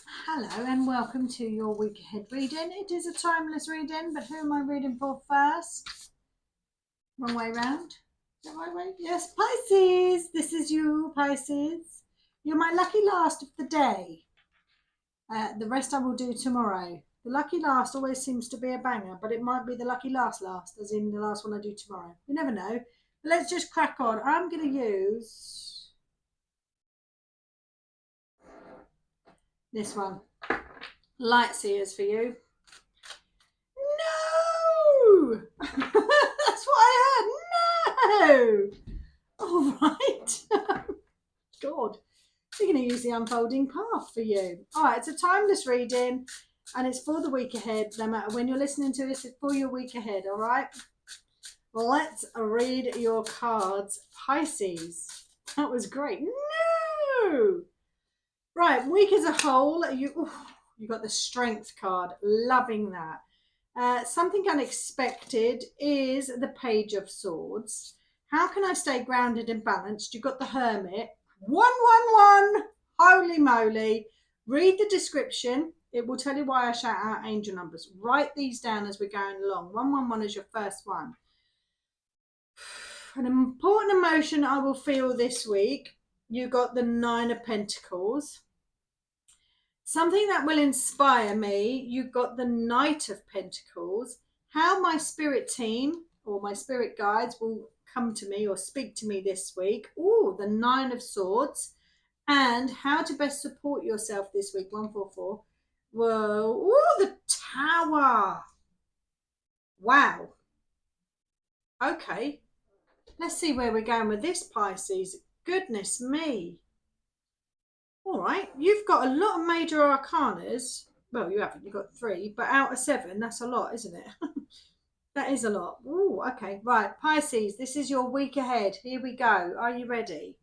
Hello and welcome to your week ahead reading. It is a timeless reading, but who am I reading for first? Wrong way round. Is that right way? Yes, Pisces. This is you, Pisces. You're my lucky last of the day. The rest I will do tomorrow. The lucky last always seems to be a banger, but it might be the lucky last, as in the last one I do tomorrow. You never know. But let's just crack on. I'm going to use this one. Light Seers for you. No! That's what I heard. No! All right. God. We're going to use the unfolding path for you. All right, it's a timeless reading and it's for the week ahead. No matter when you're listening to this, it's for your week ahead. All right. Well, let's read your cards, Pisces. That was great. No! Right, week as a whole, you got the Strength card. Loving that. Something unexpected is the Page of Swords. How can I stay grounded and balanced? You've got the Hermit. 111. Holy moly. Read the description. It will tell you why I shout out angel numbers. Write these down as we're going along. 111 is your first one. An important emotion I will feel this week. You got the Nine of Pentacles. Something that will inspire me, you've got the Knight of Pentacles. How my spirit team or my spirit guides will come to me or speak to me this week. Oh, the Nine of Swords. And how to best support yourself this week. 144. Whoa. Oh, the Tower. Wow. Okay. Let's see where we're going with this, Pisces. Goodness me. All right, you've got a lot of major arcanas. Well, you haven't, you've got 3, but out of 7, that's a lot, isn't it? That is a lot. Oh, okay, right. Pisces, this is your week ahead. Here we go. Are you ready?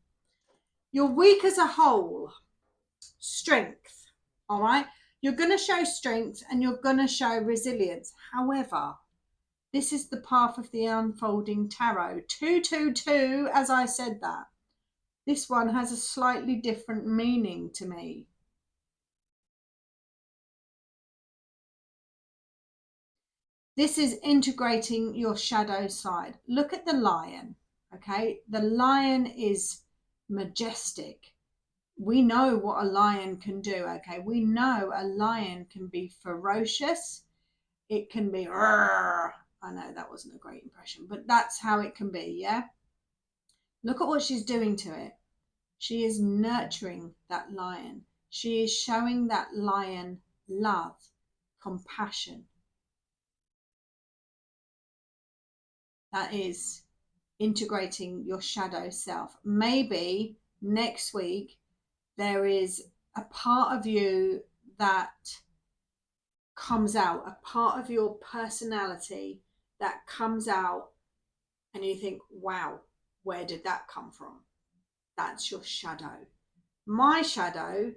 Your week as a whole, strength. All right, you're going to show strength and you're going to show resilience. However, this is the path of the unfolding tarot. 222, as I said that. This one has a slightly different meaning to me. This is integrating your shadow side. Look at the lion, okay? The lion is majestic. We know what a lion can do, okay? We know a lion can be ferocious. It can be, I know that wasn't a great impression, but that's how it can be, yeah? Look at what she's doing to it. She is nurturing that lion. She is showing that lion love, compassion. That is integrating your shadow self. Maybe next week there is a part of you that comes out, a part of your personality that comes out, and you think, wow, where did that come from? That's your shadow. My shadow,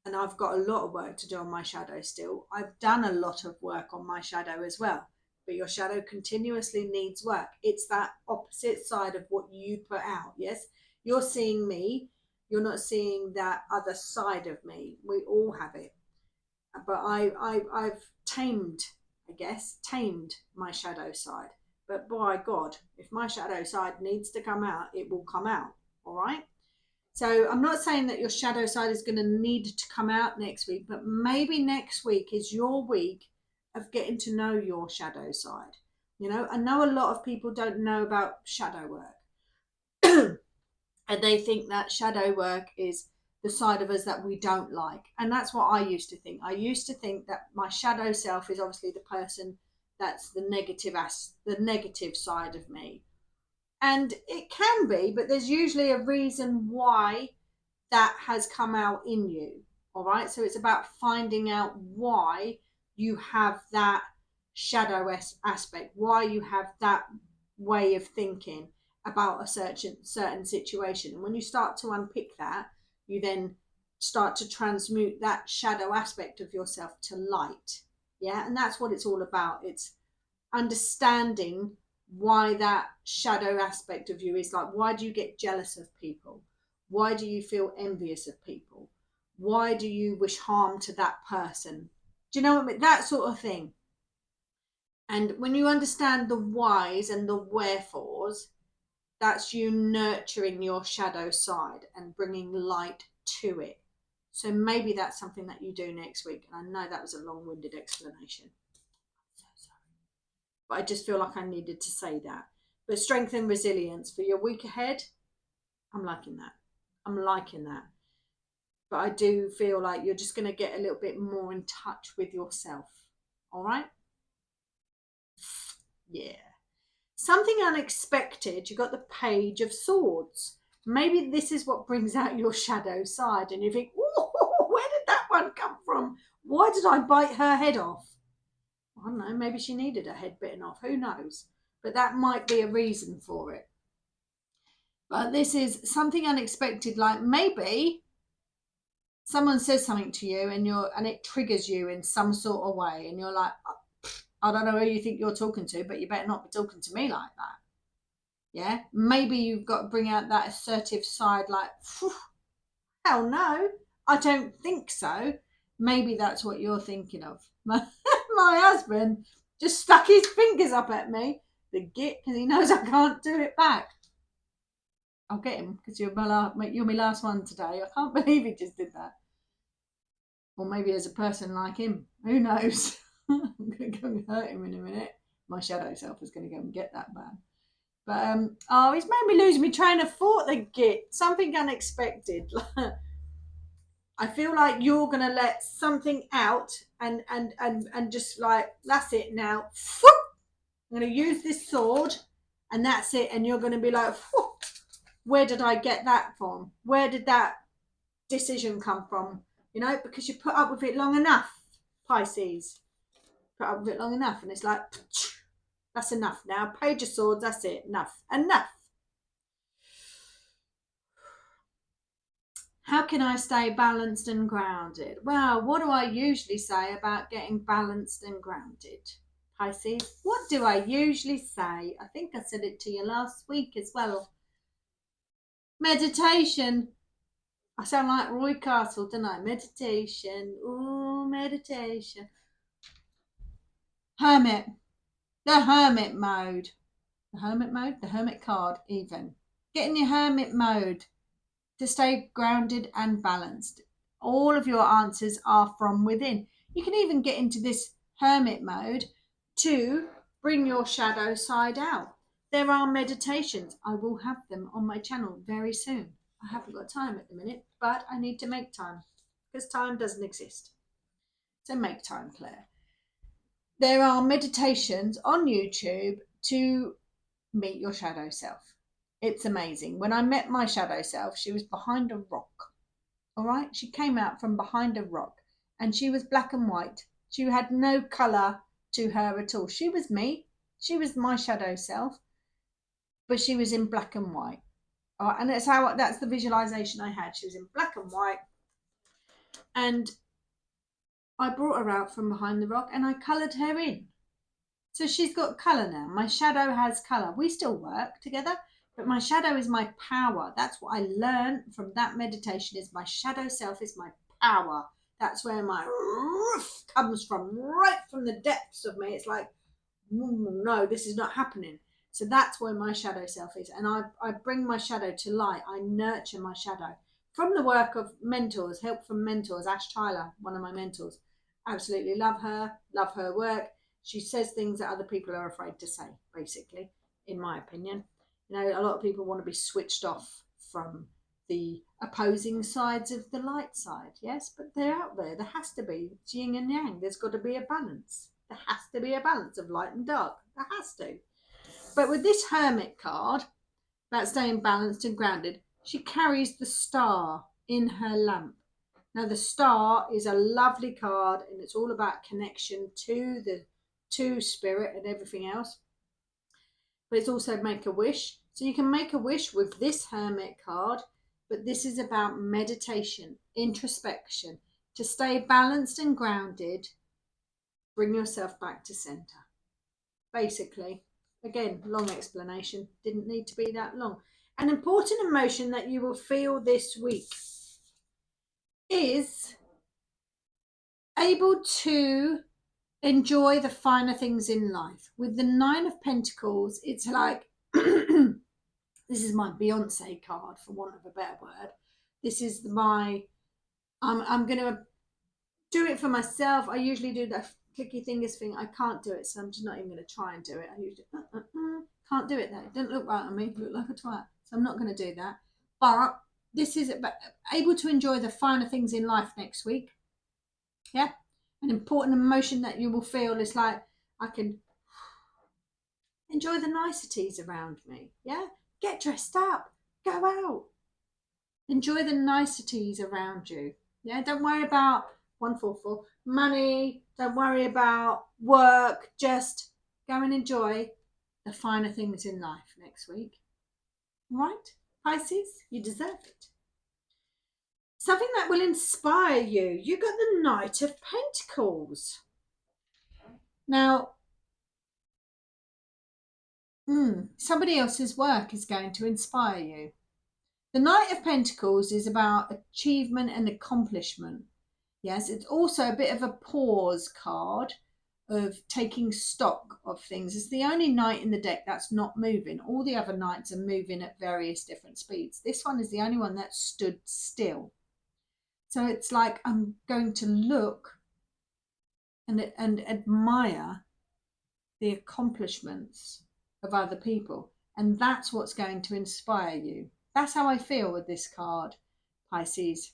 and I've got a lot of work to do on my shadow still. I've done a lot of work on my shadow as well. But your shadow continuously needs work. It's that opposite side of what you put out. Yes, you're seeing me. You're not seeing that other side of me. We all have it. But I've tamed, I guess, tamed my shadow side. But by God, if my shadow side needs to come out, it will come out. All right. So I'm not saying that your shadow side is going to need to come out next week, but maybe next week is your week of getting to know your shadow side. You know, I know a lot of people don't know about shadow work and they think that shadow work is the side of us that we don't like. And that's what I used to think. I used to think that my shadow self is obviously the person that's the negative side of me. And it can be, but there's usually a reason why that has come out in you. All right. So it's about finding out why you have that shadow aspect, why you have that way of thinking about a certain situation. And when you start to unpick that, you then start to transmute that shadow aspect of yourself to light. Yeah. And that's what it's all about. It's understanding why that shadow aspect of you is like, why do you get jealous of people? Why do you feel envious of people? Why do you wish harm to that person? Do you know what I mean? That sort of thing. And when you understand the whys and the wherefores, that's you nurturing your shadow side and bringing light to it. So maybe that's something that you do next week. And I know that was a long-winded explanation. So sorry. But I just feel like I needed to say that. But strength and resilience for your week ahead, I'm liking that. I'm liking that. But I do feel like you're just going to get a little bit more in touch with yourself. All right? Yeah. Something unexpected. You got the Page of Swords. Maybe this is what brings out your shadow side. And you think, oh, where did that one come from? Why did I bite her head off? I don't know. Maybe she needed her head bitten off. Who knows? But that might be a reason for it. But this is something unexpected. Like maybe someone says something to you and it triggers you in some sort of way. And you're like, I don't know who you think you're talking to, but you better not be talking to me like that. Yeah, maybe you've got to bring out that assertive side, like, hell no, I don't think so. Maybe that's what you're thinking of. My husband just stuck his fingers up at me, the git, because he knows I can't do it back. I'll get him because you're my last one today. I can't believe he just did that. Or maybe as a person like him, who knows? I'm going to go and hurt him in a minute. My shadow self is going to go and get that man. But he's made me lose my train of thought. The git, something unexpected. I feel like you're gonna let something out and just like that's it now. I'm gonna use this sword, and that's it. And you're gonna be like, where did I get that from? Where did that decision come from? You know, because you put up with it long enough, Pisces. Put up with it long enough, and it's like. That's enough now. Page of Swords, that's it. Enough. How can I stay balanced and grounded? Well, what do I usually say about getting balanced and grounded? Pisces, what do I usually say? I think I said it to you last week as well. Meditation. I sound like Roy Castle, don't I? Meditation. Ooh, meditation. Hermit. The hermit mode. The hermit card, even. Get in your hermit mode to stay grounded and balanced. All of your answers are from within. You can even get into this hermit mode to bring your shadow side out. There are meditations. I will have them on my channel very soon. I haven't got time at the minute, but I need to make time because time doesn't exist. So make time, Claire. There are meditations on YouTube to meet your shadow self. It's amazing. When I met my shadow self, she was behind a rock. All right. She came out from behind a rock and she was black and white. She had no color to her at all. She was me. She was my shadow self, but she was in black and white. All right, and that's the visualization I had. She was in black and white. And I brought her out from behind the rock and I colored her in. So she's got color now. My shadow has color. We still work together, but my shadow is my power. That's what I learned from that meditation is my shadow self is my power. That's where my roof comes from, right from the depths of me. It's like, no, this is not happening. So that's where my shadow self is. And I bring my shadow to light. I nurture my shadow from the work of mentors, help from mentors. Ash Tyler, one of my mentors. Absolutely love her work. She says things that other people are afraid to say, basically, in my opinion. You know, a lot of people want to be switched off from the opposing sides of the light side. Yes, but they're out there. There has to be. It's yin and yang. There's got to be a balance. There has to be a balance of light and dark. There has to. But with this hermit card, about staying balanced and grounded, she carries the star in her lamp. Now, the star is a lovely card and it's all about connection to spirit and everything else. But it's also make a wish. So you can make a wish with this hermit card, but this is about meditation, introspection, to stay balanced and grounded, bring yourself back to center. Basically, again, long explanation, didn't need to be that long. An important emotion that you will feel this week is able to enjoy the finer things in life. With the Nine of Pentacles, it's like, this is my Beyonce card, for want of a better word. This is my, I'm going to do it for myself. I usually do the clicky fingers thing. I can't do it, so I'm just not even going to try and do it. I usually can't do it though. It doesn't look right on me. I look like a twat, so I'm not going to do that. But this is able to enjoy the finer things in life next week. Yeah, an important emotion that you will feel is like, I can enjoy the niceties around me. Yeah, get dressed up, go out, enjoy the niceties around you. Yeah, don't worry about 144 money, don't worry about work, just go and enjoy the finer things in life next week. Right, Pisces, you deserve it. Something that will inspire you. You got the Knight of Pentacles. Now, somebody else's work is going to inspire you. The Knight of Pentacles is about achievement and accomplishment. Yes, it's also a bit of a pause card of taking stock of things. It's the only knight in the deck that's not moving. All the other knights are moving at various different speeds. This one is the only one that stood still. So it's like, I'm going to look and admire the accomplishments of other people. And that's what's going to inspire you. That's how I feel with this card, Pisces.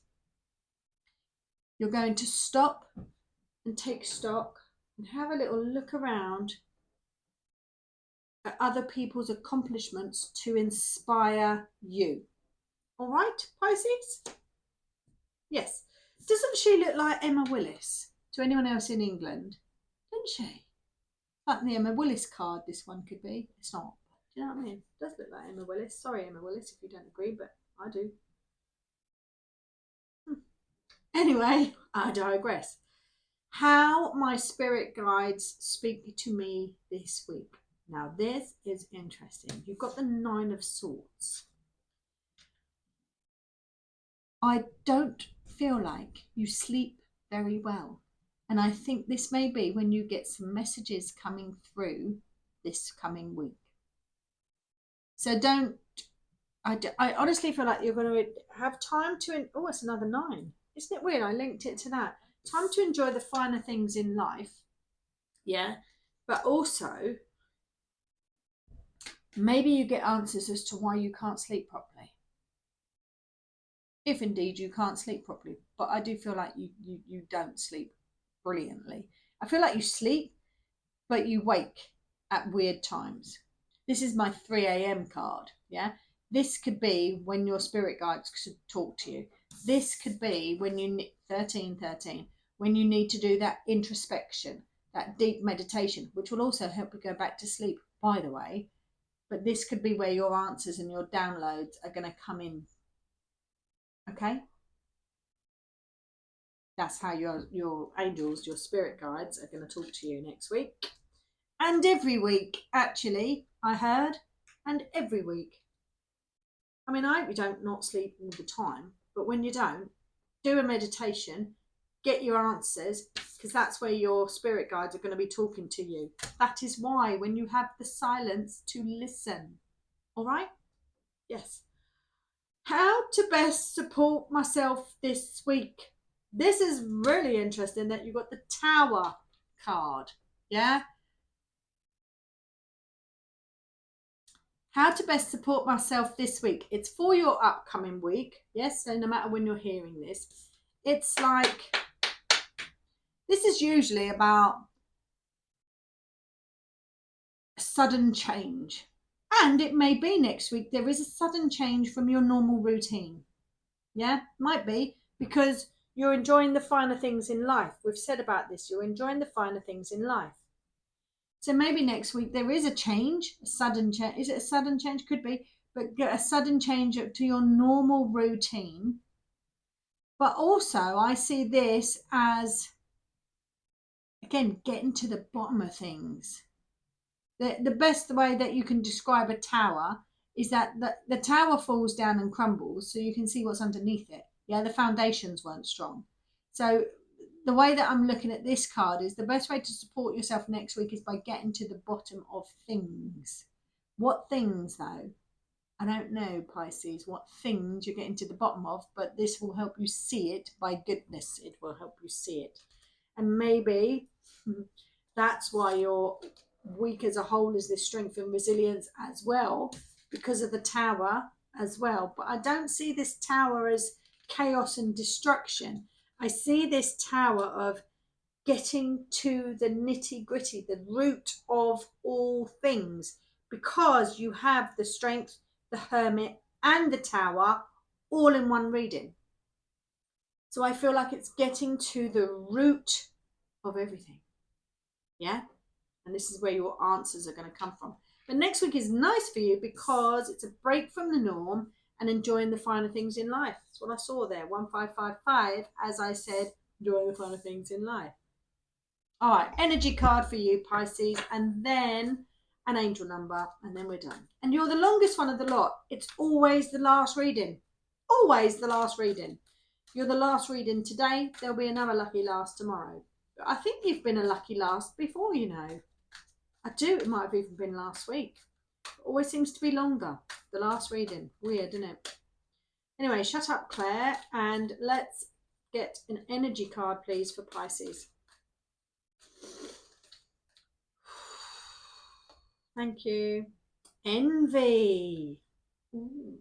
You're going to stop and take stock and have a little look around at other people's accomplishments to inspire you. All right, Pisces? Yes. Doesn't she look like Emma Willis to anyone else in England? Doesn't she? Like the Emma Willis card, this one could be. It's not. Do you know what I mean? It does look like Emma Willis. Sorry, Emma Willis, if you don't agree, but I do. Anyway, I digress. How my spirit guides speak to me this week. Now, this is interesting. You've got the Nine of Swords. I don't feel like you sleep very well. And I think this may be when you get some messages coming through this coming week. So I honestly feel like you're going to have time to, oh, it's another 9. Isn't it weird? I linked it to that. Time to enjoy the finer things in life. Yeah. But also, maybe you get answers as to why you can't sleep properly. If indeed you can't sleep properly. But I do feel like you don't sleep brilliantly. I feel like you sleep, but you wake at weird times. This is my 3 a.m. card. Yeah. This could be when your spirit guides talk to you. This could be when you need 13, when you need to do that introspection, that deep meditation, which will also help you go back to sleep, by the way. But this could be where your answers and your downloads are going to come in. Okay? That's how your angels, your spirit guides are going to talk to you next week. And every week, actually, I heard. And every week. I mean, I hope you don't not sleep all the time. But when you don't, do a meditation, get your answers, because that's where your spirit guides are going to be talking to you. That is why when you have the silence to listen. All right? Yes. How to best support myself this week. This is really interesting that you got the Tower card. Yeah? How to best support myself this week. It's for your upcoming week. Yes, so no matter when you're hearing this, it's like, this is usually about a sudden change. And it may be next week there is a sudden change from your normal routine. Yeah, might be, because you're enjoying the finer things in life. We've said about this, you're enjoying the finer things in life. So maybe next week there is a change, a sudden change. Is it a sudden change? Could be, but a sudden change to your normal routine. But also I see this as, again, getting to the bottom of things. The best way that you can describe a tower is that the tower falls down and crumbles so you can see what's underneath it. Yeah, the foundations weren't strong. So the way that I'm looking at this card is the best way to support yourself next week is by getting to the bottom of things. What things though? I don't know, Pisces, what things you're getting to the bottom of, but this will help you see it. By goodness, it will help you see it. And maybe that's why your week as a whole is this strength and resilience as well, because of the tower as well. But I don't see this tower as chaos and destruction. I see this tower of getting to the nitty gritty, the root of all things, because you have the strength, the hermit, and the tower all in one reading. So I feel like it's getting to the root of everything. Yeah? And this is where your answers are going to come from. But next week is nice for you because it's a break from the norm and enjoying the finer things in life. That's what I saw there. 1555, as I said, enjoying the finer things in life. All right, energy card for you, Pisces, and then an angel number, and then we're done. And you're the longest one of the lot. It's always the last reading. Always the last reading. You're the last reading today. There'll be another lucky last tomorrow. I think you've been a lucky last before, you know. I do. It might have even been last week. It always seems to be longer. The last reading. Weird, isn't it? Anyway, shut up, Claire, and let's get an energy card, please, for Pisces. Thank you. Envy. Ooh.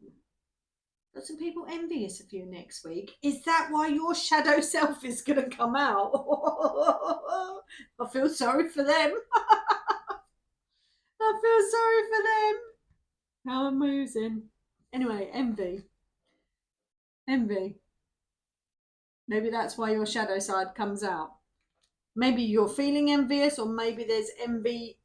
Got some people envious of you next week. Is that why your shadow self is going to come out? I feel sorry for them. I feel sorry for them. How amusing. Anyway, envy. Envy. Maybe that's why your shadow side comes out. Maybe you're feeling envious, or maybe there's envy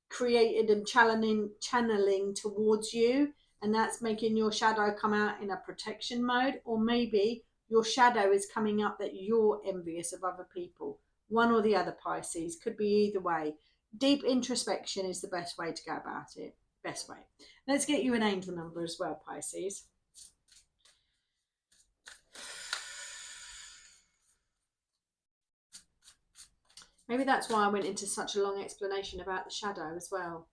created and channeling towards you, and that's making your shadow come out in a protection mode. Or maybe your shadow is coming up that you're envious of other people. One or the other, Pisces. Could be either way. Deep introspection is the best way to go about it. Best way. Let's get you an angel number as well, Pisces. Maybe that's why I went into such a long explanation about the shadow as well,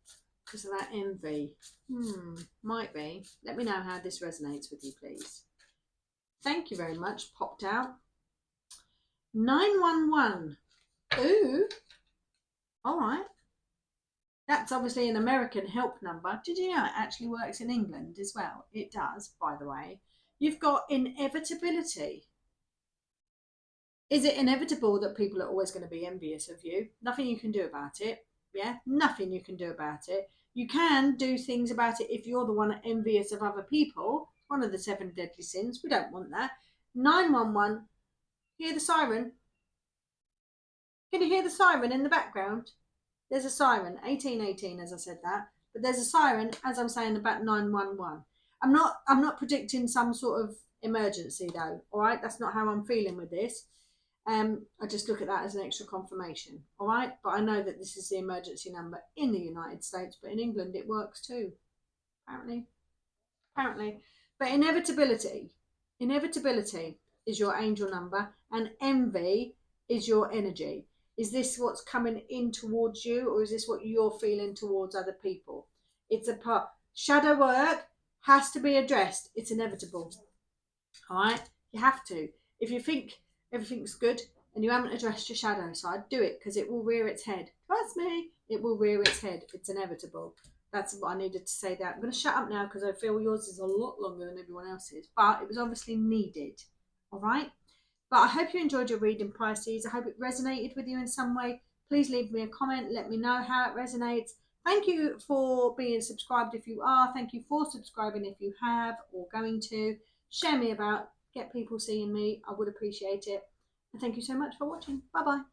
because of that envy. Might be. Let me know how this resonates with you, please. Thank you very much. Popped out. 911. Ooh. All right. That's obviously an American help number. Did you know it actually works in England as well? It does, by the way. You've got inevitability. Is it inevitable that people are always going to be envious of you? Nothing you can do about it. Yeah, nothing you can do about it. You can do things about it if you're the one envious of other people. One of the 7 deadly sins. We don't want that. 911. Hear the siren? Can you hear the siren in the background? There's a siren. 1818, as I said that. But there's a siren as I'm saying about 911. I'm not predicting some sort of emergency though. All right, that's not how I'm feeling with this. I just look at that as an extra confirmation, all right? But I know that this is the emergency number in the United States, but in England it works too, apparently. But inevitability is your angel number, and envy is your energy. Is this what's coming in towards you, or is this what you're feeling towards other people? It's a part. Shadow work has to be addressed. It's inevitable, all right? You have to. If you think everything's good and you haven't addressed your shadow side, do it, because it will rear its head. Trust me, it will rear its head. It's inevitable. That's what I needed to say there. I'm going to shut up now because I feel yours is a lot longer than everyone else's, but it was obviously needed. All right? But I hope you enjoyed your reading, Pisces. I hope it resonated with you in some way. Please leave me a comment. Let me know how it resonates. Thank you for being subscribed if you are. Thank you for subscribing if you have or going to. Share me about. Get people seeing me. I would appreciate it. And thank you so much for watching. Bye bye.